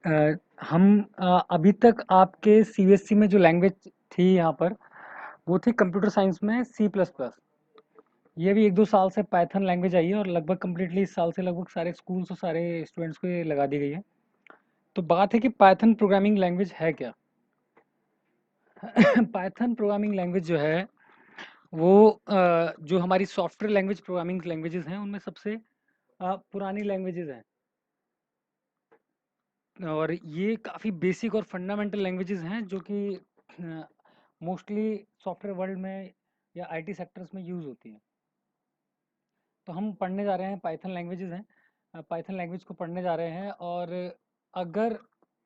हम अभी तक आपके सीबीएसई में जो लैंग्वेज थी यहाँ पर वो थी कंप्यूटर साइंस में सी प्लस प्लस। ये भी 1-2 साल से पाइथन लैंग्वेज आई है और लगभग कम्प्लीटली इस साल से लगभग सारे स्कूल्स और सारे स्टूडेंट्स को ये लगा दी गई है। तो बात है कि पाइथन प्रोग्रामिंग लैंग्वेज है क्या। पाइथन प्रोग्रामिंग लैंग्वेज जो है वो जो हमारी सॉफ्टवेयर लैंग्वेज प्रोग्रामिंग लैंग्वेजेस हैं उनमें सबसे पुरानी लैंग्वेजेस हैं। और ये काफ़ी बेसिक और फंडामेंटल लैंग्वेजेस हैं जो कि मोस्टली सॉफ्टवेयर वर्ल्ड में या आईटी सेक्टर्स में यूज़ होती हैं। तो हम पढ़ने जा रहे हैं पाइथन लैंग्वेजेस हैं, पाइथन लैंग्वेज को पढ़ने जा रहे हैं। और अगर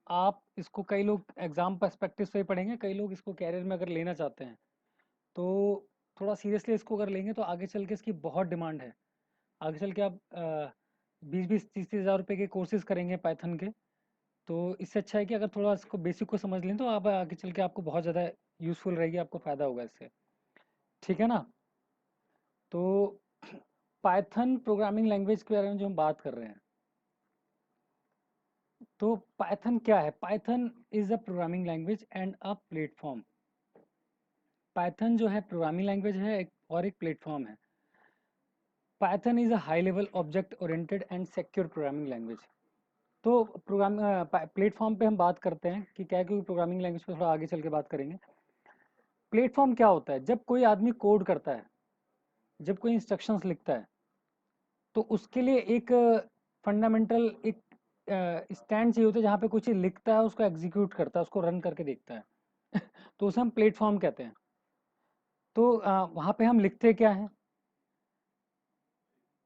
आप इसको, कई लोग एग्ज़ाम पर्सपेक्टिव से ही पढ़ेंगे, कई लोग इसको कैरियर में अगर लेना चाहते हैं तो थोड़ा सीरियसली इसको अगर लेंगे तो आगे चल के इसकी बहुत डिमांड है। आगे चल के आप 20-20, 30-30 हज़ार रुपये के कोर्सेज करेंगे पाइथन के। तो इससे अच्छा है कि अगर थोड़ा इसको बेसिक को समझ लें तो आप आगे चल के आपको बहुत ज़्यादा यूज़फुल रहेगी, आपको फ़ायदा होगा इससे। ठीक है ना। तो पाइथन प्रोग्रामिंग लैंग्वेज के बारे में जो हम बात कर रहे हैं, तो पाइथन क्या है। Python is a programming language and a platform. Python जो है प्रोग्रामिंग लैंग्वेज है और एक प्लेटफॉर्म है। Python is a high level object oriented and secure programming language. तो प्रोग्राम प्लेटफॉर्म पे हम बात करते हैं कि क्या है, क्योंकि प्रोग्रामिंग लैंग्वेज पे थोड़ा आगे चल के बात करेंगे। प्लेटफॉर्म क्या होता है, जब कोई आदमी कोड करता है, जब कोई इंस्ट्रक्शंस लिखता है, तो उसके लिए एक फंडामेंटल एक स्टैंड चाहिए होता है जहाँ पे कुछ लिखता है, उसको एग्जीक्यूट करता है, उसको रन करके देखता है। तो उसे हम प्लेटफॉर्म कहते हैं। तो वहाँ पे हम लिखते क्या है,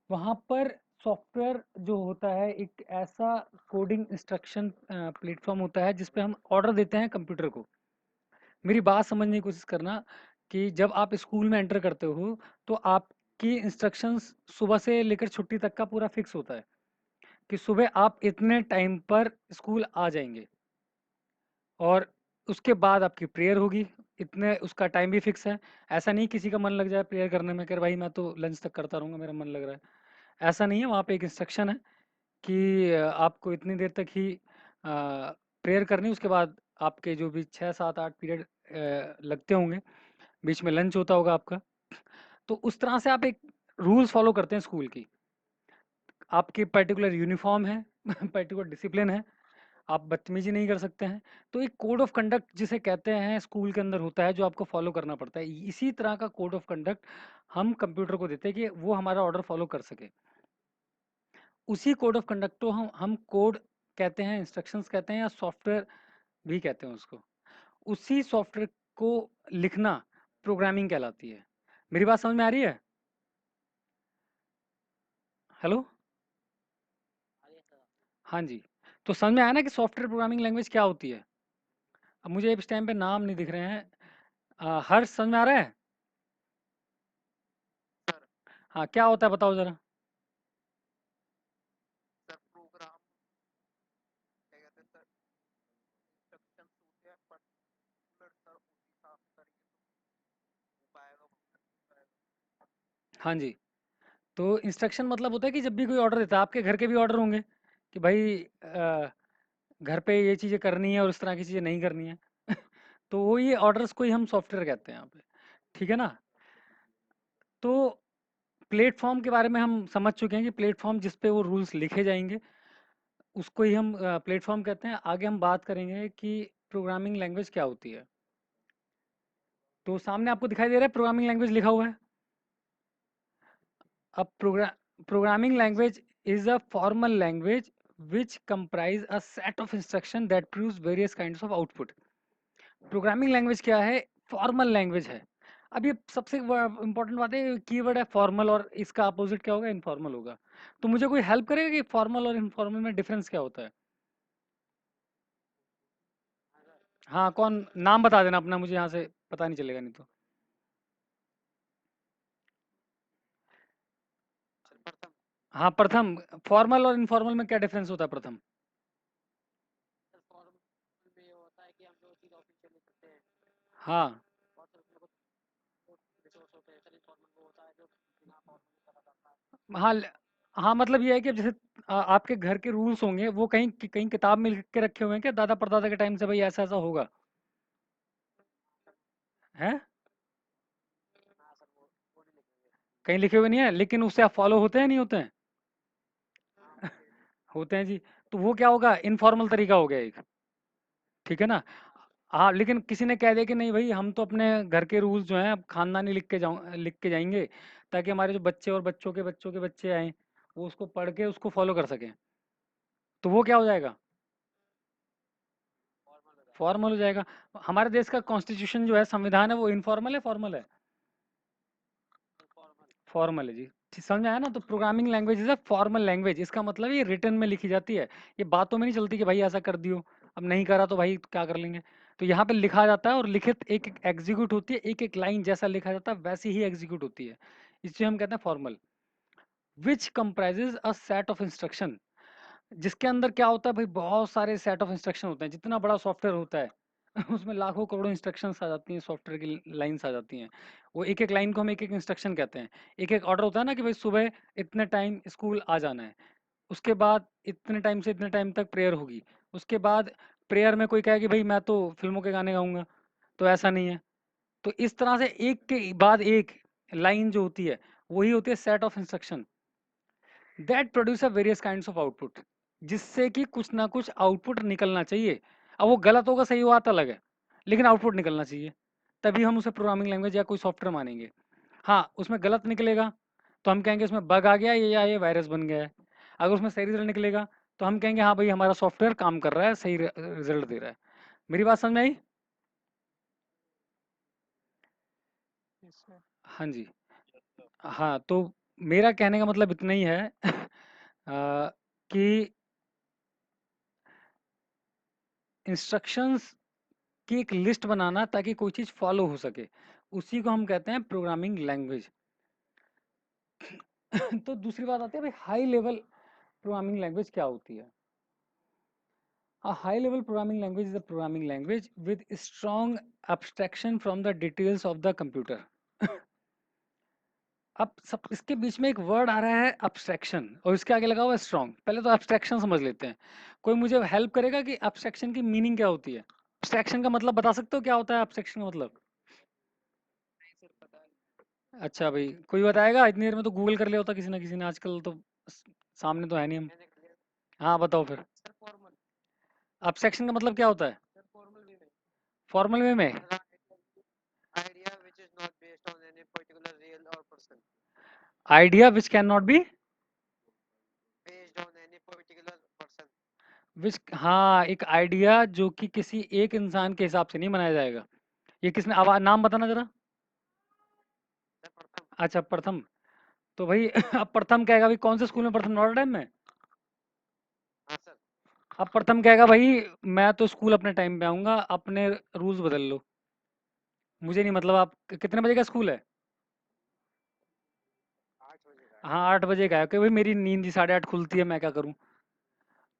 वहाँ पर सॉफ्टवेयर जो होता है एक ऐसा कोडिंग इंस्ट्रक्शन प्लेटफॉर्म होता है जिसपे हम ऑर्डर देते हैं कंप्यूटर को। मेरी बात समझने की कोशिश करना कि जब आप स्कूल में एंटर करते हो तो आपकी इंस्ट्रक्शंस सुबह से लेकर छुट्टी तक का पूरा फिक्स होता है कि सुबह आप इतने टाइम पर स्कूल आ जाएंगे और उसके बाद आपकी प्रेयर होगी, इतने उसका टाइम भी फिक्स है। ऐसा नहीं किसी का मन लग जाए प्रेयर करने में कि भाई मैं तो लंच तक करता रहूँगा, मेरा मन लग रहा है। ऐसा नहीं है, वहाँ पे एक इंस्ट्रक्शन है कि आपको इतनी देर तक ही प्रेयर करनी, उसके बाद आपके जो भी 6 7 8 पीरियड लगते होंगे, बीच में लंच होता होगा आपका। तो उस तरह से आप एक रूल्स फॉलो करते हैं स्कूल की। आपकी पर्टिकुलर यूनिफॉर्म है, पर्टिकुलर डिसिप्लिन है, आप बदतमीजी नहीं कर सकते हैं। तो एक कोड ऑफ कंडक्ट जिसे कहते हैं स्कूल के अंदर होता है जो आपको फॉलो करना पड़ता है। इसी तरह का कोड ऑफ कंडक्ट हम कंप्यूटर को देते हैं कि वो हमारा ऑर्डर फॉलो कर सके। उसी कोड ऑफ कंडक्ट को हम कोड कहते हैं, इंस्ट्रक्शंस कहते हैं, या सॉफ्टवेयर भी कहते हैं उसको। उसी सॉफ्टवेयर को लिखना प्रोग्रामिंग कहलाती है। मेरी बात समझ में आ रही है। हेलो। हाँ जी। तो समझ में आया ना कि सॉफ्टवेयर प्रोग्रामिंग लैंग्वेज क्या होती है। अब मुझे इस टाइम पे नाम नहीं दिख रहे हैं। हर्ष, समझ में आ रहा है। हाँ, क्या होता है बताओ जरा। हाँ जी। तो इंस्ट्रक्शन मतलब होता है कि जब भी कोई ऑर्डर देता है, आपके घर के भी ऑर्डर होंगे कि भाई घर पे ये चीज़ें करनी है और इस तरह की चीज़ें नहीं करनी है। तो वो ये ऑर्डर्स को ही हम सॉफ्टवेयर कहते हैं यहाँ पे। ठीक है ना। तो प्लेटफॉर्म के बारे में हम समझ चुके हैं कि प्लेटफॉर्म जिस पे वो रूल्स लिखे जाएंगे उसको ही हम प्लेटफॉर्म कहते हैं। आगे हम बात करेंगे कि प्रोग्रामिंग लैंग्वेज क्या होती है। तो सामने आपको दिखाई दे रहा है प्रोग्रामिंग लैंग्वेज लिखा हुआ है। अब programming language is a formal language which comprise a set of instruction that produce various kinds of output। Programming language क्या है, फॉर्मल लैंग्वेज है। अब ये सबसे इंपॉर्टेंट बात है, कीवर्ड है फॉर्मल और इसका अपोजिट क्या होगा, इनफॉर्मल होगा। तो मुझे कोई हेल्प करेगा कि फॉर्मल और इनफॉर्मल में डिफरेंस क्या होता है। हाँ, कौन, नाम बता देना अपना, मुझे यहाँ से पता नहीं चलेगा नहीं तो। हाँ, प्रथम। फॉर्मल और इनफॉर्मल में क्या डिफरेंस होता है प्रथम। हाँ। हाँ हाँ, मतलब ये है कि जैसे आपके घर के रूल्स होंगे वो कहीं कहीं किताब में लिख के रखे हुए हैं क्या, दादा परदादा के टाइम से भाई ऐसा ऐसा होगा? हैं? कहीं लिखे हुए नहीं है, लेकिन उससे आप फॉलो होते हैं नहीं होते हैं? होते हैं जी। तो वो क्या होगा, इनफॉर्मल तरीका हो गया एक। ठीक है ना? हाँ, लेकिन किसी ने कह दिया कि नहीं भाई हम तो अपने घर के रूल्स जो हैं अब खानदानी लिख के जाएंगे, ताकि हमारे जो बच्चे और बच्चों के बच्चे आए वो उसको पढ़ के उसको फॉलो कर सकें। तो वो क्या हो जाएगा, फॉर्मल हो जाएगा। हमारे देश का कॉन्स्टिट्यूशन जो है, संविधान है, वो इनफॉर्मल है फॉर्मल है? फॉर्मल है जी। समझ में आया ना? तो programming language is a formal language. इसका मतलब ये रिटर्न में लिखी जाती है, ये बातों में नहीं चलती कि भाई ऐसा कर दियो, अब नहीं करा तो भाई क्या कर लेंगे। तो यहाँ पे लिखा जाता है और लिखित एक एक एग्जीक्यूट होती है, एक एक लाइन जैसा लिखा जाता है वैसी ही एग्जीक्यूट होती है। इसे हम कहते हैं formal. Which comprises a set of instruction, जिसके अंदर क्या होता है भाई, बहुत सारे सेट ऑफ इंस्ट्रक्शन होते हैं। जितना बड़ा सॉफ्टवेयर होता है उसमें लाखों करोड़ों इंस्ट्रक्शंस आ जाती हैं, सॉफ्टवेयर की लाइंस आ जाती हैं। वो एक एक लाइन को हम एक एक इंस्ट्रक्शन कहते हैं। एक एक ऑर्डर होता है ना कि भाई सुबह इतने टाइम स्कूल आ जाना है, उसके बाद इतने टाइम से इतने टाइम तक प्रेयर होगी, उसके बाद प्रेयर में कोई कहे कि भाई मैं तो फिल्मों के गाने गाऊंगा, तो ऐसा नहीं है। तो इस तरह से एक के बाद एक लाइन जो होती है वही होती है set of instruction that produce a various kinds of output, जिससे कि कुछ ना कुछ आउटपुट निकलना चाहिए। अब वो गलत होगा सही हुआ तो अलग है, लेकिन आउटपुट निकलना चाहिए, तभी हम उसे प्रोग्रामिंग लैंग्वेज या कोई सॉफ्टवेयर मानेंगे। हाँ, उसमें गलत निकलेगा तो हम कहेंगे उसमें बग आ गया या ये वायरस बन गया है। अगर उसमें सही रिजल्ट निकलेगा तो हम कहेंगे हाँ भाई हमारा सॉफ्टवेयर काम कर रहा है, सही रिजल्ट दे रहा है। मेरी बात समझ में आई? हाँ जी। हाँ, तो मेरा कहने का मतलब इतना ही है कि इंस्ट्रक्शंस की एक लिस्ट बनाना ताकि कोई चीज़ फॉलो हो सके, उसी को हम कहते हैं प्रोग्रामिंग लैंग्वेज। तो दूसरी बात आती है भाई हाई लेवल प्रोग्रामिंग लैंग्वेज क्या होती है। A high level programming language is a programming language with strong abstraction from the details of the computer. अब सब इसके बीच में एक वर्ड आ रहा है abstraction, और इसके आगे लगा हुआ है strong। पहले तो abstraction समझ लेते हैं। कोई मुझे हेल्प करेगा कि abstraction की मीनिंग क्या होती है? abstraction का मतलब बता सकते हो क्या होता है abstraction का मतलब? अच्छा भाई, कोई बताएगा? इतनी देर में तो गूगल कर लिया होता किसी ना किसी ने, आजकल तो सामने तो है नहीं हम। हाँ बताओ फिर। abstraction का मतलब क्या होता है फॉर्मल वे में? Idea which can not be which, हाँ, एक आइडिया जो कि किसी एक इंसान के हिसाब से नहीं बनाया जाएगा। ये किसने, आवाज नाम बताना जरा। अच्छा, प्रथम। तो भाई अब प्रथम कहेगा भाई कौन से स्कूल में, प्रथम नॉट डैम में? अब प्रथम कहेगा भाई मैं तो स्कूल अपने टाइम पे आऊंगा, अपने रूल्स बदल लो, मुझे नहीं मतलब आप कितने बजे का स्कूल है। हाँ 8 बजे का है, कि भाई मेरी नींद ही 8:30 खुलती है, मैं क्या करूँ?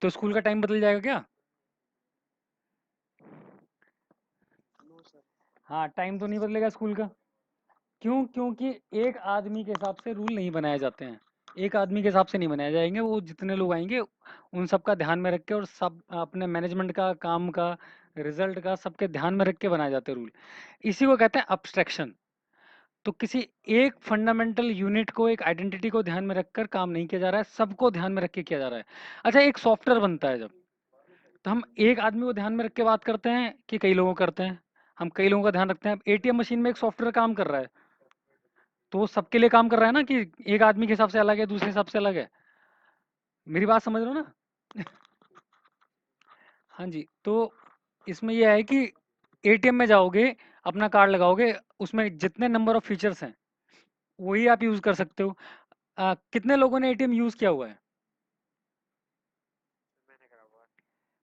तो स्कूल का टाइम बदल जाएगा क्या? हाँ, टाइम तो नहीं बदलेगा स्कूल का। क्यों? क्योंकि एक आदमी के हिसाब से रूल नहीं बनाए जाते हैं। एक आदमी के हिसाब से नहीं बनाए जाएंगे, वो जितने लोग आएंगे उन सब का ध्यान में रख के, और सब अपने मैनेजमेंट का, काम का, रिजल्ट का, सबके ध्यान में रख के बनाए जाते हैं रूल। इसी को कहते हैं अब्स्ट्रैक्शन। तो किसी एक फंडामेंटल यूनिट को, एक आइडेंटिटी को ध्यान में रखकर काम नहीं किया जा रहा है, सबको ध्यान में रख के किया जा रहा है। अच्छा, एक सॉफ्टवेयर बनता है जब, तो हम एक आदमी को ध्यान में रख के बात करते हैं कि कई लोगों को करते हैं? हम कई लोगों का ध्यान रखते हैं। एटीएम मशीन में एक सॉफ्टवेयर काम कर रहा है, तो वो सबके लिए काम कर रहा है ना, कि एक आदमी के हिसाब से अलग है, दूसरे हिसाब से अलग है। मेरी बात समझ रहे हो ना? हाँ जी। तो इसमें यह है कि एटीएम में जाओगे, अपना कार्ड लगाओगे, उसमें जितने नंबर ऑफ फीचर्स हैं वही आप यूज कर सकते हो। कितने लोगों ने एटीएम यूज किया हुआ है?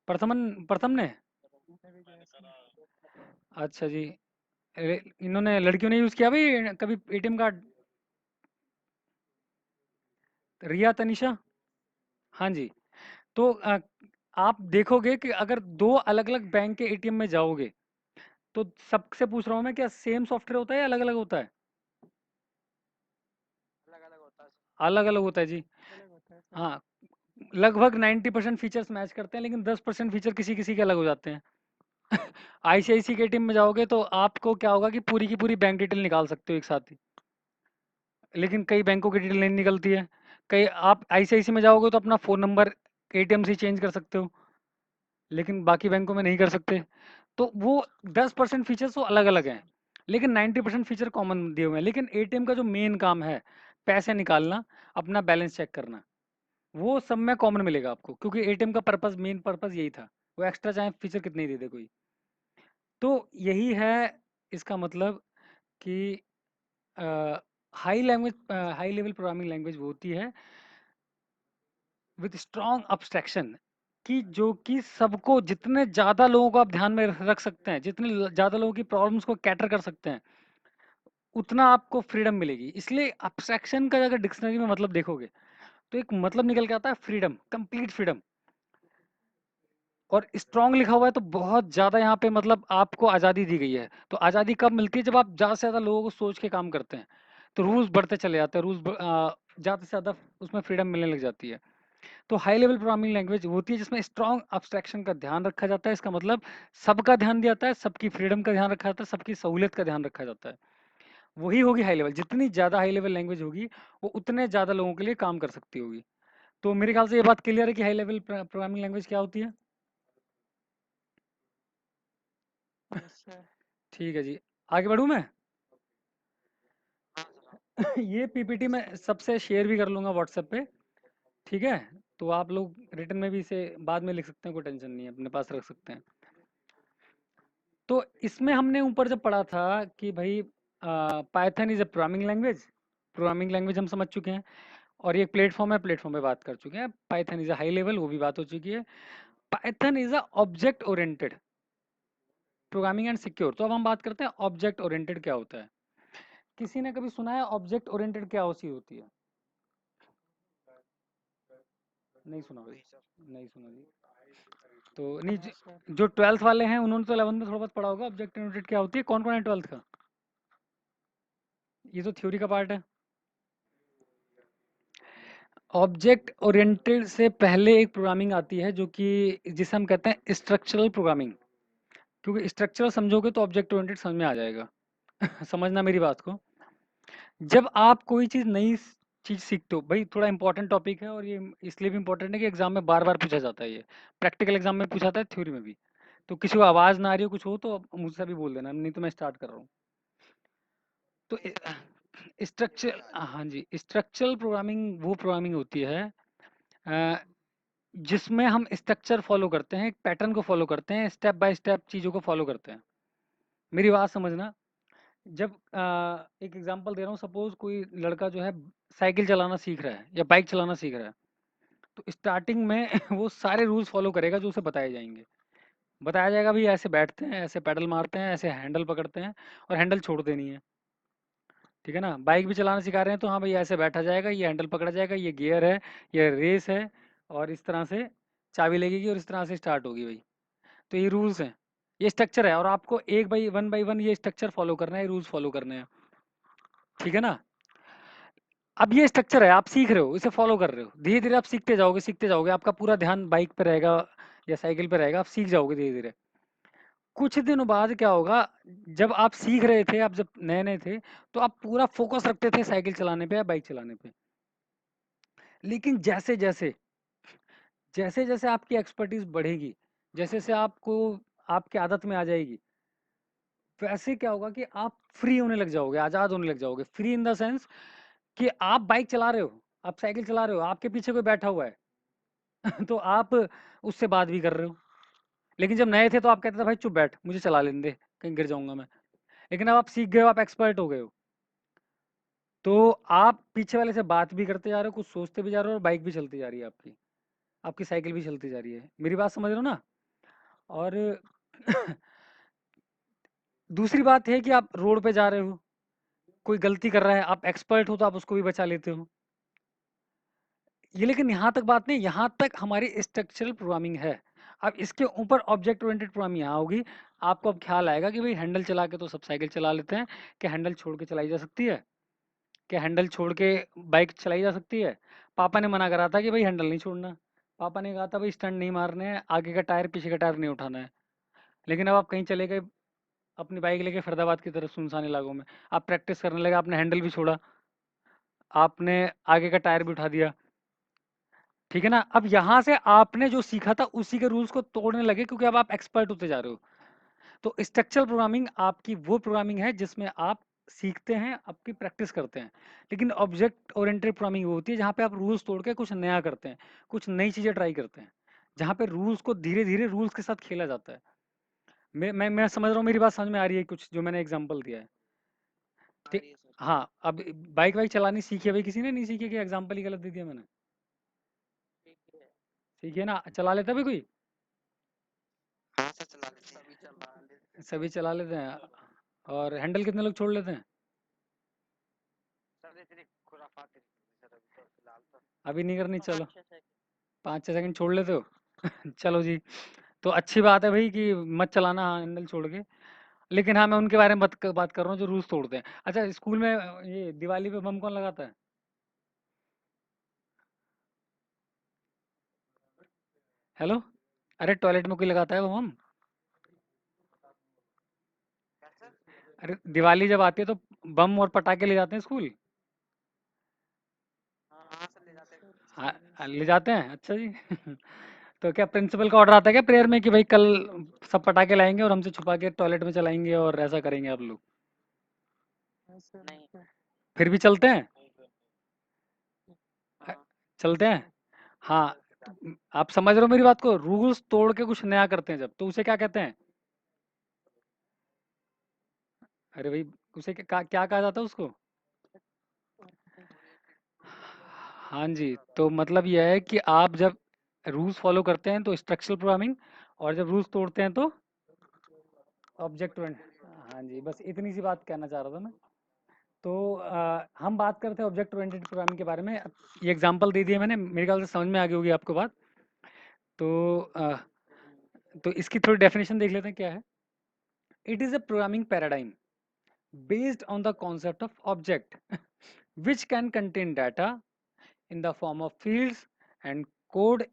प्रथम ने। अच्छा जी। इन्होंने, लड़कियों ने यूज किया भाई कभी एटीएम कार्ड? रिया, तनिषा। हाँ जी। तो आप देखोगे कि अगर दो अलग अलग बैंक के एटीएम में जाओगे, तो सबसे पूछ रहा हूँ मैं, क्या सेम सॉफ्टवेयर होता है या अलग अलग होता है? अलग अलग होता है जी। हाँ, लगभग 90% फीचर्स मैच करते हैं, लेकिन 10% फीचर किसी किसी के अलग हो जाते हैं। आईसीआईसी के टीम में जाओगे तो आपको क्या होगा कि पूरी की पूरी बैंक डिटेल निकाल सकते हो एक साथ ही, लेकिन कई बैंकों की डिटेल नहीं निकलती है। कई आप आईसीआईसी में जाओगे तो अपना फ़ोन नंबर एटीएम से चेंज कर सकते हो, लेकिन बाकी बैंकों में नहीं कर सकते। तो वो 10% फीचर्स वो अलग अलग हैं, लेकिन 90% फीचर कॉमन दिए हुए हैं। लेकिन एटीएम का जो मेन काम है, पैसे निकालना, अपना बैलेंस चेक करना, वो सब में कॉमन मिलेगा आपको, क्योंकि एटीएम का पर्पस, मेन पर्पस यही था। वो एक्स्ट्रा चाहे फीचर कितने ही दे दे कोई। तो यही है इसका मतलब कि हाई लेवल प्रोग्रामिंग लैंग्वेज वो होती है विद स्ट्रॉन्ग अब्स्ट्रैक्शन, कि जो कि सबको, जितने ज़्यादा लोगों को आप ध्यान में रख सकते हैं, जितने ज़्यादा लोगों की प्रॉब्लम्स को कैटर कर सकते हैं, उतना आपको फ्रीडम मिलेगी। इसलिए अब्स्ट्रैक्शन का अगर डिक्शनरी में मतलब देखोगे तो एक मतलब निकल के आता है फ्रीडम, कंप्लीट फ्रीडम। और स्ट्रॉन्ग लिखा हुआ है तो बहुत ज़्यादा यहाँ पे मतलब आपको आज़ादी दी गई है। तो आज़ादी कब मिलती है? जब आप ज़्यादा से ज़्यादा लोगों को सोच के काम करते हैं, तो रूल्स बढ़ते चले जाते हैं, ज़्यादा से ज़्यादा उसमें फ्रीडम मिलने लग जाती है। तो हाई लेवल प्रोग्रामिंग लैंग्वेज होती है जिसमें स्ट्रॉन्ग अब्स्ट्रैक्शन का ध्यान रखा जाता है। इसका मतलब सबका ध्यान दिया जाता है, सबकी फ्रीडम का ध्यान रखा जाता है, सबकी सहूलियत का ध्यान रखा जाता है। वही होगी हाई लेवल। जितनी ज़्यादा हाई लेवल लैंग्वेज होगी, वो उतने ज़्यादा लोगों के लिए काम कर सकती होगी। तो मेरे ख्याल से ये बात क्लियर है कि हाई लेवल प्रोग्रामिंग लैंग्वेज क्या होती है। Yes sir. ठीक है जी, आगे बढ़ूँ मैं। ये पीपीटी मैं सबसे शेयर भी कर लूँगा व्हाट्सएप पे, ठीक है? तो आप लोग रिटर्न में भी इसे बाद में लिख सकते हैं, कोई टेंशन नहीं है, अपने पास रख सकते हैं। तो इसमें हमने ऊपर जब पढ़ा था कि भाई Python is a programming language हम समझ चुके हैं। और ये एक प्लेटफॉर्म है, प्लेटफॉर्म पे बात कर चुके हैं। Python is a high level, वो भी बात हो चुकी है। Python is a object oriented programming and secure. तो अब हम बात करते हैं ऑब्जेक्ट ओरिएंटेड क्या होता है। किसी ने कभी सुना है ऑब्जेक्ट ओरिएंटेड क्या चीज होती है? नहीं सुना भाई, नहीं सर। नहीं सुना जी। तो नहीं, हाँ सर। जो 12th वाले हैं उन्होंने तो 11th में थोड़ा बहुत पढ़ा होगा ऑब्जेक्ट ओरिएंटेड क्या होती है। कौन कौन है 12th का? ये तो थ्योरी का पार्ट है। ऑब्जेक्ट ओरिएंटेड से पहले एक प्रोग्रामिंग आती है जो कि जिसे हम कहते हैं स्ट्रक्चरल प्रोग्रामिंग। क्योंकि स्ट्रक्चरल समझोगे तो ऑब्जेक्ट ओरिएंटेड समझ में आ जाएगा। समझना मेरी बात को। जब आप कोई चीज़ नई चीज़ सीखते हो, भाई थोड़ा इंपॉर्टेंट टॉपिक है, और ये इसलिए भी इंपॉर्टेंट है कि एग्जाम में बार बार पूछा जाता है। ये प्रैक्टिकल एग्जाम में पूछा जाता है, थ्योरी में भी। तो किसी को आवाज़ ना आ रही हो, कुछ हो तो मुझसे भी बोल देना, नहीं तो मैं स्टार्ट कर रहा हूँ। तो स्ट्रक्चर, हाँ जी, स्ट्रक्चरल प्रोग्रामिंग वो प्रोग्रामिंग होती है अ, जिसमें हम स्ट्रक्चर फॉलो करते हैं, एक पैटर्न को फॉलो करते हैं, स्टेप बाय स्टेप चीज़ों को फॉलो करते हैं। मेरी बात समझना। जब एक एग्जांपल दे रहा हूँ, सपोज कोई लड़का जो है साइकिल चलाना सीख रहा है या बाइक चलाना सीख रहा है, तो स्टार्टिंग में वो सारे रूल्स फॉलो करेगा जो उसे बताए जाएंगे। बताया जाएगा भाई ऐसे बैठते हैं, ऐसे पेडल मारते हैं, ऐसे हैंडल पकड़ते हैं, और हैंडल छोड़ देनी है। ठीक है ना? बाइक भी चलाना सिखा रहे हैं तो हाँ भाई ऐसे बैठा जाएगा, ये हैंडल पकड़ा जाएगा, ये गियर है, ये रेस है, और इस तरह से चाबी लगेगी और इस तरह से स्टार्ट होगी भाई। तो ये रूल्स हैं, ये स्ट्रक्चर है, और आपको एक बाई वन ये स्ट्रक्चर फॉलो करना है, रूल्स फॉलो करने हैं। ठीक है ना? अब ये स्ट्रक्चर है, आप सीख रहे हो, इसे फॉलो कर रहे हो, धीरे धीरे आप सीखते जाओगे, आपका पूरा ध्यान बाइक पे रहेगा या साइकिल पे रहेगा, आप सीख जाओगे धीरे धीरे। कुछ दिनों बाद क्या होगा, जब आप सीख रहे थे, आप जब नए नए थे, तो आप पूरा फोकस रखते थे साइकिल चलाने पे या बाइक चलाने पे। लेकिन जैसे जैसे आपकी एक्सपर्टीज बढ़ेगी, जैसे जैसे आपको आपकी आदत में आ जाएगी, वैसे क्या होगा कि आप फ्री होने लग जाओगे, आज़ाद होने लग जाओगे। फ्री इन द सेंस कि आप बाइक चला रहे हो, आप साइकिल चला रहे हो, आपके पीछे कोई बैठा हुआ है, तो आप उससे बात भी कर रहे हो। लेकिन जब नए थे तो आप कहते थे भाई चुप बैठ, मुझे चला लेने दे, कहीं गिर जाऊंगा मैं। लेकिन अब आप सीख गए हो, आप एक्सपर्ट हो गए हो, तो आप पीछे वाले से बात भी करते जा रहे हो, कुछ सोचते भी जा रहे हो, और बाइक भी चलती जा रही है आपकी, आपकी साइकिल भी चलती जा रही है। मेरी बात समझ रहे हो ना? और दूसरी बात है कि आप रोड पे जा रहे हो, कोई गलती कर रहा है, आप एक्सपर्ट हो तो आप उसको भी बचा लेते हो। ये लेकिन यहाँ तक बात नहीं, यहाँ तक हमारी स्ट्रक्चरल प्रोग्रामिंग है। अब इसके ऊपर ऑब्जेक्ट ओरिएंटेड प्रोग्रामिंग यहाँ होगी। आपको अब ख्याल आएगा कि भाई हैंडल चला के तो सब साइकिल चला लेते हैं, क्या हैंडल छोड़ के चलाई जा सकती है? क्या हैंडल छोड़ के बाइक चलाई जा सकती है? पापा ने मना करा था कि भाई हैंडल नहीं छोड़ना, पापा ने कहा था भाई स्टंट नहीं मारने हैं, आगे का टायर पीछे का टायर नहीं उठाना है। लेकिन अब आप कहीं चले गए अपनी बाइक लेके फरीदाबाद की तरफ सुनसान इलाकों में, आप प्रैक्टिस करने लगे, आपने हैंडल भी छोड़ा, आपने आगे का टायर भी उठा दिया, ठीक है ना? अब यहाँ से आपने जो सीखा था उसी के रूल्स को तोड़ने लगे, क्योंकि अब आप एक्सपर्ट होते जा रहे हो। तो स्ट्रक्चरल प्रोग्रामिंग आपकी वो प्रोग्रामिंग है जिसमें आप सीखते हैं, आपकी प्रैक्टिस करते हैं। लेकिन ऑब्जेक्ट ओरिएंटेड प्रोग्रामिंग वो होती है जहाँ पे आप रूल्स तोड़ के कुछ नया करते हैं, कुछ नई चीजें ट्राई करते हैं, जहाँ पे रूल्स को धीरे धीरे रूल्स के साथ खेला जाता है। मैं समझ रहा हूँ, मेरी बात समझ में आ रही है कुछ जो मैंने एग्जांपल दिया है? आ ठीक। रही है सर। हाँ, अब बाइक वाइक चलानी सीखी है भाई किसी ने? नहीं सीखी, कि एग्जांपल ही गलत दे दिया मैंने? ठीक है। सीखी है ना? चला लेता भी कोई? हाँ सर, चला लेते हैं। सभी चला लेते हैं। सभी चला लेते हैं। और हैंडल कितने लोग छोड़ लेते हैं? सर इतनी खुराफात नहीं है सर, अभी तो फिलहाल तो अभी नहीं करनी, चलो। 5-6 सेकंड। 5-6 सेकंड छोड़ लेते हो? चलो जी। तो अच्छी बात है भाई कि मत चलाना हैंडल छोड़ के। लेकिन हाँ, मैं उनके बारे में बात कर रहा हूँ जो रूल्स तोड़ते हैं। अच्छा, स्कूल में ये दिवाली पे बम कौन लगाता है? हेलो? अरे टॉयलेट में कोई लगाता है वो बम? क्या सर? अरे दिवाली जब आती है तो बम और पटाखे ले जाते हैं स्कूल। हाँ हाँ सर, ले जाते हैं। ले जाते हैं, अच्छा जी। तो क्या प्रिंसिपल का ऑर्डर आता है क्या प्रेयर में कि भाई कल सब पटाखे लाएंगे और हमसे छुपा के टॉयलेट में चलाएंगे और ऐसा करेंगे आप लोग? नहीं। फिर भी चलते हैं? अ, हाँ। चलते हैं। हाँ। तो आप समझ रहे हो मेरी बात को? रूल्स तोड़ के कुछ नया करते हैं जब, तो उसे क्या कहते हैं? अरे भाई, उसे क्या कहा जाता है उसको? हाँ जी, तो मतलब यह है कि आप जब रूल्स फॉलो करते हैं तो स्ट्रक्चरल प्रोग्रामिंग, और जब रूल्स तोड़ते हैं तो ऑब्जेक्ट ओरिएंटेड। हाँ जी, बस इतनी सी बात कहना चाह रहा था मैं। तो हम बात करते हैं ऑब्जेक्ट ओरिएंटेड प्रोग्रामिंग के बारे में। अब ये एग्जांपल दे दिए मैंने, मेरे ख्याल से समझ में आ गई होगी आपको बात। तो तो इसकी थोड़ी डेफिनेशन देख लेते हैं क्या है। It is a programming paradigm based on the concept of object which can contain data in the form of fields and code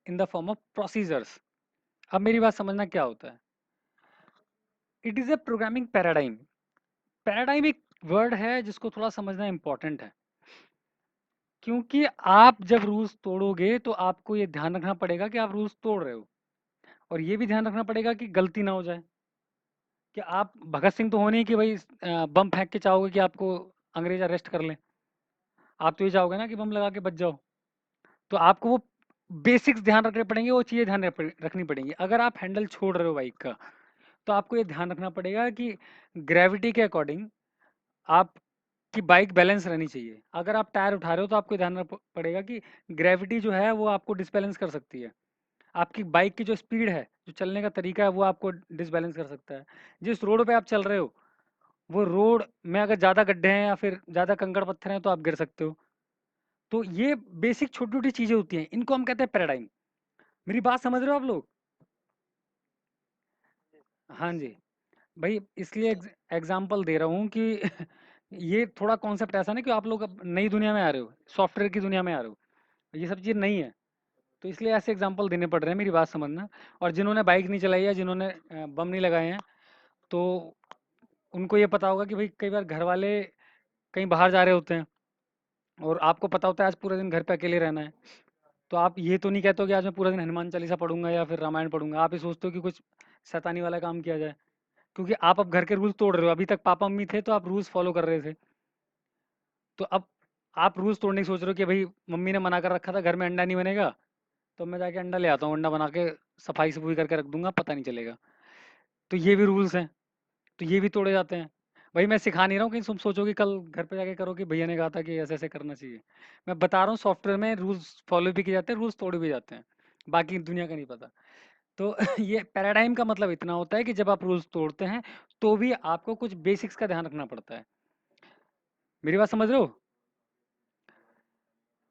in the form of procedures। अब मेरी बात समझना क्या होता है। It is a programming paradigm. Paradigm एक word है जिसको थोड़ा समझना इंपॉर्टेंट है, क्योंकि आप जब रूल्स तोड़ोगे तो आपको ये ध्यान रखना पड़ेगा कि आप रूल्स तोड़ रहे हो, और ये भी ध्यान रखना पड़ेगा कि गलती ना हो जाए। कि आप भगत सिंह तो हो नहीं कि भाई बम फेंक के चाहोगे कि आपको अंग्रेज अरेस्ट कर लें। आप तो ये चाहोगे ना कि बम लगा के बच जाओ। तो आपको वो बेसिक्स ध्यान रखने पड़ेंगे, वो चीज़ें ध्यान रखनी पड़ेंगी। अगर आप हैंडल छोड़ रहे हो बाइक का, तो आपको ये ध्यान रखना पड़ेगा कि ग्रेविटी के अकॉर्डिंग आपकी बाइक बैलेंस रहनी चाहिए। अगर आप टायर उठा रहे हो तो आपको ध्यान रखना पड़ेगा कि ग्रेविटी जो है वो आपको डिसबैलेंस कर सकती है। आपकी बाइक की जो स्पीड है, जो चलने का तरीका है, वो आपको डिसबैलेंस कर सकता है। जिस रोड पे आप चल रहे हो, वो रोड में अगर ज़्यादा गड्ढे हैं या फिर ज़्यादा कंकड़ पत्थर हैं तो आप गिर सकते हो। तो ये बेसिक छोटी छोटी चीज़ें होती हैं, इनको हम कहते हैं पैराडाइम। मेरी बात समझ रहे हो आप लोग? हाँ जी। भाई इसलिए एग्जाम्पल दे रहा हूँ कि ये थोड़ा कॉन्सेप्ट ऐसा ना कि आप लोग अब नई दुनिया में आ रहे हो, सॉफ्टवेयर की दुनिया में आ रहे हो, ये सब चीज़ नहीं है। तो इसलिए ऐसे एग्जाम्पल देने पड़ रहे हैं, मेरी बात समझना। और जिन्होंने बाइक नहीं चलाई है, जिन्होंने बम नहीं लगाए हैं, तो उनको ये पता होगा कि भाई कई बार घर वाले कहीं बाहर जा रहे होते हैं और आपको पता होता है आज पूरे दिन घर पे अकेले रहना है। तो आप ये तो नहीं कहते हो कि आज मैं पूरा दिन हनुमान चालीसा पढ़ूंगा या फिर रामायण पढ़ूंगा, आप ये सोचते हो कि कुछ शैतानी वाला काम किया जाए, क्योंकि आप अब घर के रूल्स तोड़ रहे हो। अभी तक पापा मम्मी थे तो आप रूल्स फॉलो कर रहे थे, तो अब आप रूल्स तोड़ने की सोच रहे हो कि भाई मम्मी ने मना कर रखा था घर में अंडा नहीं बनेगा, तो मैं जाके अंडा ले आता हूँ, अंडा बना के सफाई सफाई करके रख दूंगा, पता नहीं चलेगा। तो ये भी रूल्स हैं, तो ये भी तोड़े जाते हैं। भाई मैं सिखा नहीं रहा हूँ कहीं तुम सोचो कि कल घर पे जाके करो कि भैया ने कहा था कि ऐसे ऐसे करना चाहिए। मैं बता रहा हूँ सॉफ्टवेयर में रूल्स फॉलो भी किए जाते हैं, रूल्स तोड़े भी जाते हैं, बाकी दुनिया का नहीं पता। तो ये पैराडाइम का मतलब इतना होता है कि जब आप रूल्स तोड़ते हैं तो भी आपको कुछ बेसिक्स का ध्यान रखना पड़ता है। मेरी बात समझ रहे हो?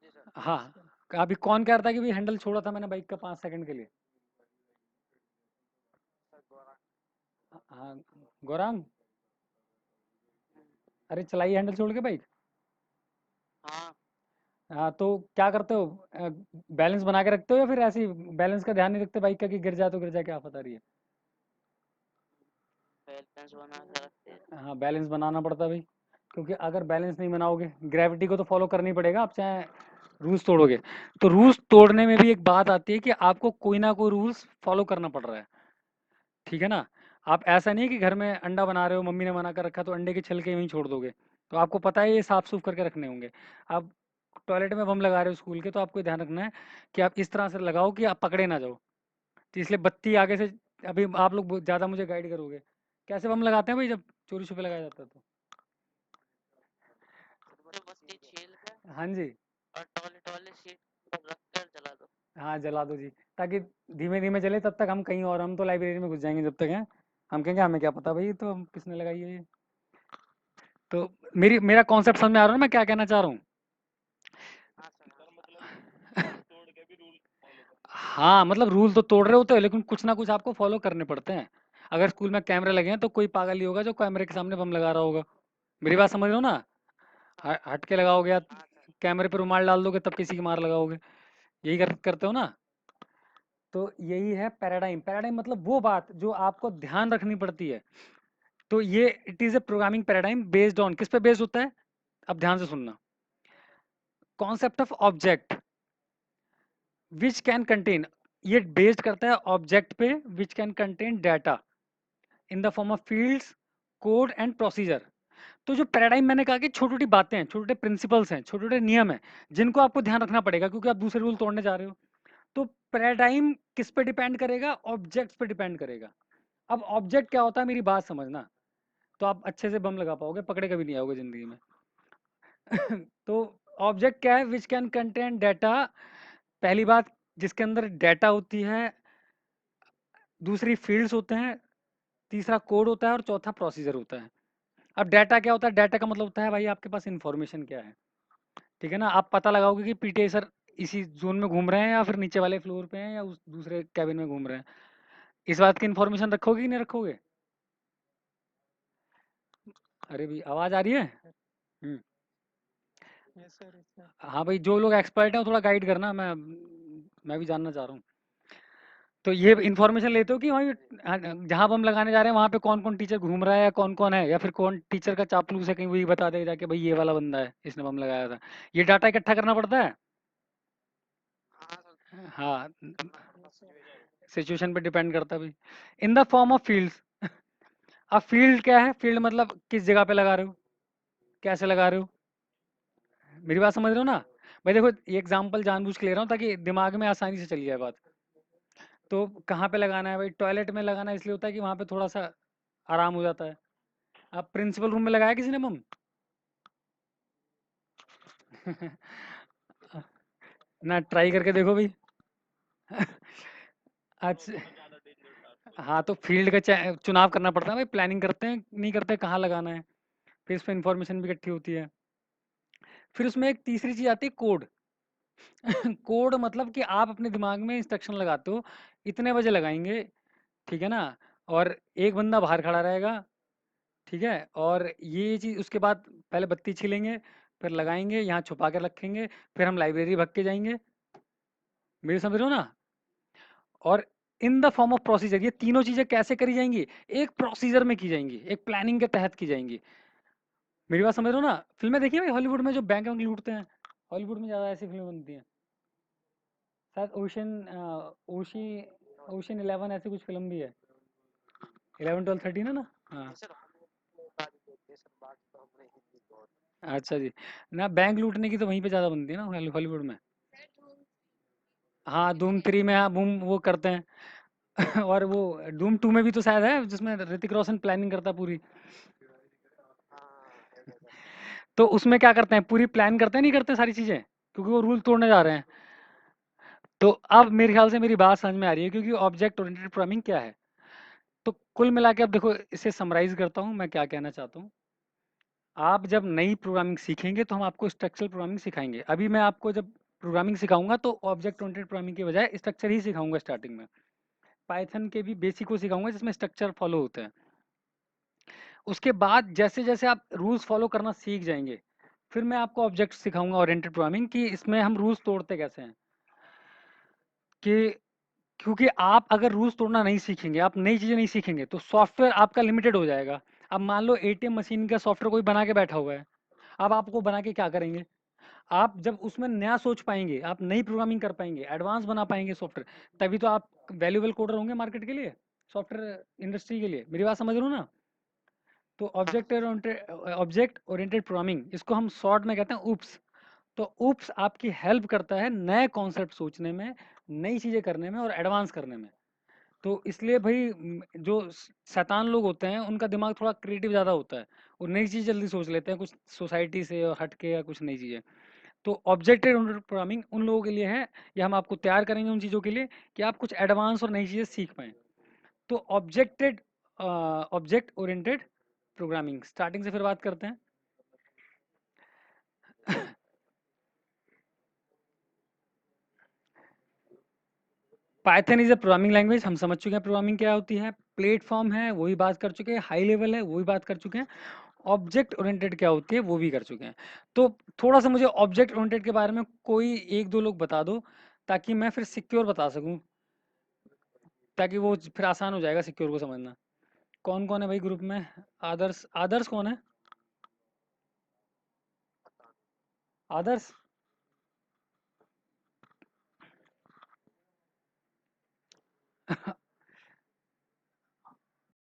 जी सर। हाँ। अभी कौन कह रहा था कि भाई हैंडल छोड़ा था मैंने बाइक का 5 सेकंड के लिए? सर दोबारा। हाँ, गौरांग। अरे चलाई हैंडल छोड़ के बाइक? हाँ। हाँ, तो क्या करते हो? बैलेंस बना के रखते हो या फिर ऐसे ही बैलेंस का ध्यान नहीं रखते बाइक का कि गिर जाए तो गिर जाए, क्या पता रही है? बैलेंस बना के रखते हैं। हाँ, बैलेंस बनाना पड़ता है भाई, क्योंकि अगर बैलेंस नहीं बनाओगे, ग्रेविटी को तो फॉलो करना ही पड़ेगा, आप चाहे रूल्स तोड़ोगे। तो रूल्स तोड़ने में भी एक बात आती है कि आपको कोई ना कोई रूल्स फॉलो करना पड़ रहा है, ठीक है ना? आप ऐसा नहीं है कि घर में अंडा बना रहे हो, मम्मी ने मना कर रखा तो अंडे के छिलके वहीं छोड़ दोगे। तो आपको पता है ये साफ सूफ करके रखने होंगे। आप टॉयलेट में बम लगा रहे हो स्कूल के, तो आपको ध्यान रखना है कि आप इस तरह से लगाओ कि आप पकड़े ना जाओ। तो इसलिए बत्ती आगे से, अभी आप लोग ज़्यादा मुझे गाइड करोगे, कैसे बम लगाते हैं भाई जब चोरी छुपे लगाया जाता है तो? तो बत्ती छील के हाँ जी। और टॉयलेट वाले सीट पर रख कर जला दो। हाँ, जला दो जी, ताकि धीमे धीमे जले, तब तक हम कहीं और, हम तो लाइब्रेरी में घुस जाएंगे जब तक हैं। हम कहेंगे हमें क्या पता भाई, तो हम किसने लगाई है ये। तो मेरा कॉन्सेप्ट समझ में आ रहा है ना मैं क्या कहना चाह रहा हूँ? हाँ सर, हाँ, मतलब रूल तो तोड़ रहे होते हो, लेकिन कुछ ना कुछ आपको फॉलो करने पड़ते हैं। अगर स्कूल में कैमरे लगे हैं तो कोई पागल ही होगा जो कैमरे के सामने बम लगा रहा होगा। मेरी बात समझ रहे हो ना? हट के लगाओगे या हाँ सर। कैमरे पे रुमाल डाल दोगे तब किसी की मार लगाओगे। यही करते हो ना? तो यही है पैराडाइम। पैराडाइम मतलब वो बात जो आपको ध्यान रखनी पड़ती है। तो ये it is a programming paradigm based on, किस पे बेस्ड होता है? अब ध्यान से सुनना। Concept of object which can contain, ये बेस्ड करता है ऑब्जेक्ट पे which can contain data in the form of fields, code and procedure. तो जो पैराडाइम मैंने कहा कि छोटी छोटी बातें हैं, छोटे छोटे प्रिंसिपल्स हैं, छोटे छोटे नियम हैं, जिनको आपको ध्यान रखना पड़ेगा क्योंकि आप दूसरे रूल तोड़ने जा रहे हो। तो पैराडाइम किस पे डिपेंड करेगा? ऑब्जेक्ट्स पे डिपेंड करेगा। अब ऑब्जेक्ट क्या होता है, मेरी बात समझना, तो आप अच्छे से बम लगा पाओगे, पकड़े कभी नहीं आओगे जिंदगी में। तो ऑब्जेक्ट क्या है? विच कैन कंटेन डाटा, पहली बात, जिसके अंदर डाटा होती है, दूसरी फील्ड्स होते हैं, तीसरा कोड होता है और चौथा प्रोसीजर होता है। अब डाटा क्या होता है? डाटा का मतलब होता है भाई आपके पास इंफॉर्मेशन क्या है, ठीक है ना? आप पता लगाओगे कि पीटीआई सर इसी जोन में घूम रहे हैं या फिर नीचे वाले फ्लोर पे हैं या उस दूसरे कैबिन में घूम रहे हैं। इस बात की इंफॉर्मेशन रखोगे कि नहीं रखोगे? अरे भाई आवाज आ रही है? Hmm. Yes sir, yes sir. हाँ भाई, जो लोग एक्सपर्ट हैं वो थोड़ा गाइड करना, मैं भी जानना चाह रहा हूँ। तो ये इन्फॉर्मेशन लेते हो कि वहीं जहाँ बम लगाने जा रहे हैं वहाँ पे कौन कौन टीचर घूम रहा है या कौन कौन है, या फिर कौन टीचर का चापलूस है, कहीं वही बता दे जाके भाई ये वाला बंदा है, इसने बम लगाया था। ये डाटा इकट्ठा करना पड़ता है। हाँ सर, हाँ, करना पड़ता सिचुएशन। सिचुएशन पे डिपेंड करता है भाई। In the form of fields. अब फील्ड क्या है? फील्ड मतलब किस जगह पे लगा रहे हो, कैसे लगा रहे हो। मेरी बात समझ रहे हो ना? भाई देखो, ये एग्जांपल जानबूझ के ले रहा हूँ ताकि दिमाग में आसानी से चली जाए बात। तो कहाँ पे लगाना है भाई? टॉयलेट में लगाना इसलिए होता है कि वहाँ पे थोड़ा सा आराम हो जाता है। अब प्रिंसिपल रूम में लगाया किसी ने बम? ना, ट्राई करके देखो भाई। अच्छा। हाँ, तो फील्ड का चुनाव करना पड़ता है भाई, प्लानिंग करते हैं नहीं करते कहाँ लगाना है, फिर इस पे इंफॉर्मेशन भी इकट्ठी होती है। फिर उसमें एक तीसरी चीज आती है, कोड। कोड मतलब कि आप अपने दिमाग में इंस्ट्रक्शन लगाते हो, इतने बजे लगाएंगे, ठीक है ना? और एक बंदा बाहर खड़ा रहेगा, ठीक है? और ये चीज उसके बाद पहले बत्ती छीलेंगे, फिर लगाएंगे, यहाँ छुपा के रखेंगे, फिर हम लाइब्रेरी भाग के जाएंगे। मेरी समझ रहे हो ना? और in the form of procedure, ये तीनों चीजें कैसे करी जाएंगी? एक प्रोसीजर में की जाएंगी, एक प्लानिंग के तहत की जाएंगी। मेरी बात समझ रहे हो ना? फिल्में देखी है भाई हॉलीवुड में जो बैंक वैंक लूटते हैं? हॉलीवुड में ज्यादा ऐसी फिल्में बनती हैं। शायद ओशन, ओशी ओशन 11 ऐसी कुछ फिल्म भी है। 11 12 13 है ना? हाँ। ये सर हॉलीवुड का भी देखते हैं सर, बाकी तो हमने हिंदी बहुत। अच्छा जी। ना, बैंक लूटने की तो वहीं पे ज्यादा बनती है ना, हॉलीवुड में। हाँ, धूम 3 में, हाँ, बूम वो करते हैं। और वो धूम 2 में भी तो शायद है जिसमें ऋतिक रोशन प्लानिंग करता है पूरी। हाँ, है सर। तो उसमें क्या करते हैं, पूरी प्लान करते हैं नहीं करते सारी चीजें, क्योंकि वो रूल तोड़ने जा रहे हैं। तो अब मेरे ख्याल से मेरी बात समझ में आ रही है, क्योंकि ऑब्जेक्ट ओरिएंटेड प्रोग्रामिंग क्या है। तो कुल मिला के अब देखो, इसे समराइज करता हूँ मैं क्या कहना चाहता हूँ। आप जब नई प्रोग्रामिंग सीखेंगे तो हम आपको स्ट्रक्चरल प्रोग्रामिंग सिखाएंगे। अभी मैं आपको जब प्रोग्रामिंग सिखाऊंगा तो ऑब्जेक्ट ओरिएंटेड प्रोग्रामिंग के बजाय स्ट्रक्चर ही सिखाऊंगा स्टार्टिंग में। पाइथन के भी बेसिक को सिखाऊंगा जिसमें स्ट्रक्चर फॉलो होते हैं। उसके बाद जैसे जैसे आप रूल्स फॉलो करना सीख जाएंगे, फिर मैं आपको ऑब्जेक्ट सिखाऊंगा ओरिएंटेड प्रोग्रामिंग कि इसमें हम रूल्स तोड़ते कैसे हैं। कि क्योंकि आप अगर रूल्स तोड़ना नहीं सीखेंगे, आप नई चीज़ें नहीं सीखेंगे, तो सॉफ्टवेयर आपका लिमिटेड हो जाएगा। अब मान लो एटीएम मशीन का सॉफ्टवेयर कोई बना के बैठा हुआ है, अब आपको बना के क्या करेंगे? आप जब उसमें नया सोच पाएंगे, आप नई प्रोग्रामिंग कर पाएंगे, एडवांस बना पाएंगे सॉफ्टवेयर, तभी तो आप वैल्यूएबल कोडर होंगे मार्केट के लिए, सॉफ्टवेयर इंडस्ट्री के लिए। मेरी बात समझ रहे हो ना? तो ऑब्जेक्ट ओरिएंटेड प्रोग्रामिंग, इसको हम शॉर्ट में कहते हैं ऊप्स। तो ऊप्स आपकी हेल्प करता है नए कॉन्सेप्ट सोचने में, नई चीज़ें करने में और एडवांस करने में। तो इसलिए भाई जो शैतान लोग होते हैं उनका दिमाग थोड़ा क्रिएटिव ज़्यादा होता है, और नई चीज़ जल्दी सोच लेते हैं, कुछ सोसाइटी से और हट के या कुछ नई चीज़ें। तो ऑब्जेक्ट ओरिएंटेड प्रोग्रामिंग उन लोगों के लिए है, या हम आपको तैयार करेंगे उन चीज़ों के लिए कि आप कुछ एडवांस और नई चीज़ें सीख पाएँ। तो ऑब्जेक्ट ओरिएंटेड प्रोग्रामिंग स्टार्टिंग से फिर बात करते हैं। Python is a programming language, हम समझ चुके हैं प्रोग्रामिंग क्या होती है। प्लेटफॉर्म है, वो भी बात कर चुके हैं। हाई लेवल है, वो भी बात कर चुके हैं। ऑब्जेक्ट ओरिएंटेड क्या होती है, वो भी कर चुके हैं। तो थोड़ा सा मुझे ऑब्जेक्ट ओरिएंटेड के बारे में कोई एक दो लोग बता दो, ताकि मैं फिर सिक्योर बता सकूं, ताकि वो फिर आसान हो जाएगा सिक्योर को समझना। कौन कौन है भाई ग्रुप में? आदर्श, आदर्श कौन है? आदर्श